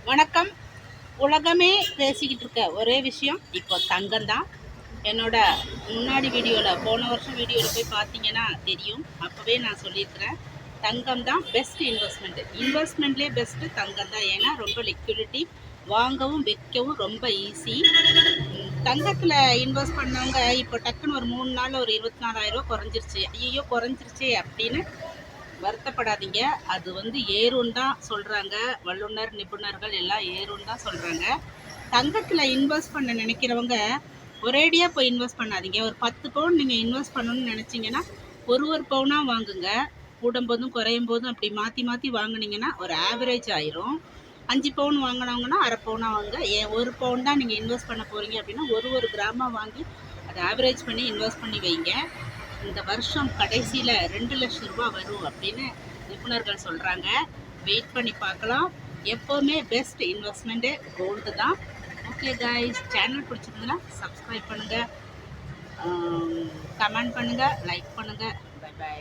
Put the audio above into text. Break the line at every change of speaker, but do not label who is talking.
வணக்கம். உலகமே பேசிக்கிட்டு இருக்க ஒரே விஷயம் இப்போ தங்கம் தான். என்னோட முன்னாடி வீடியோவில் போன வருஷம் வீடியோவில் போய் பார்த்தீங்கன்னா தெரியும். அப்போவே நான் சொல்லியிருக்கிறேன், தங்கம் தான் பெஸ்ட் இன்வெஸ்ட்மெண்ட்டு. இன்வெஸ்ட்மெண்ட்லேயே பெஸ்ட்டு தங்கம் தான். ஏன்னா ரொம்ப லிக்விடிட்டி, வாங்கவும் விற்கவும் ரொம்ப ஈஸி. தங்கத்தில் இன்வெஸ்ட் பண்ணவங்க இப்போ டக்குன்னு ஒரு 3 நாளில் ஒரு 24,000 குறைஞ்சிருச்சு. ஐயோ குறைஞ்சிருச்சே அப்படின்னு வருத்தப்படாதீங்க. அது ஏறுன்னு தான் சொல்கிறாங்க. வல்லுநர் நிபுணர்கள் எல்லாம் ஏறுன்னு தான் சொல்கிறாங்க. தங்கத்தில் இன்வெஸ்ட் பண்ண நினைக்கிறவங்க ஒரேடியாக போய் இன்வெஸ்ட் பண்ணாதீங்க. ஒரு 10 பவுன் நீங்கள் இன்வெஸ்ட் பண்ணணும்னு நினச்சிங்கன்னா ஒரு பவுனாக வாங்குங்க. கூடும்போதும் குறையும் போதும் அப்படி மாற்றி மாற்றி வாங்கினீங்கன்னா ஒரு ஆவரேஜ் ஆயிரும். 5 பவுன் வாங்கினவங்கன்னா அரை பவுனாக வாங்க. ஏன் 1 பவுன் தான் நீங்கள் இன்வெஸ்ட் பண்ண போகிறீங்க அப்படின்னா ஒரு கிராமாக வாங்கி அதை ஆவரேஜ் பண்ணி இன்வெஸ்ட் பண்ணி வைங்க. இந்த வருஷம் கடைசியில் 2 லட்சம் ரூபா வரும் அப்படின்னு நிபுணர்கள் சொல்கிறாங்க. வெயிட் பண்ணி பார்க்கலாம். எப்போவுமே பெஸ்ட் இன்வெஸ்ட்மெண்ட்டு கோல்டு தான். ஓகே கைஸ், சேனல் பிடிச்சிருந்ததுன்னா சப்ஸ்கிரைப் பண்ணுங்கள், கமெண்ட் பண்ணுங்கள், லைக் பண்ணுங்கள். Bye by.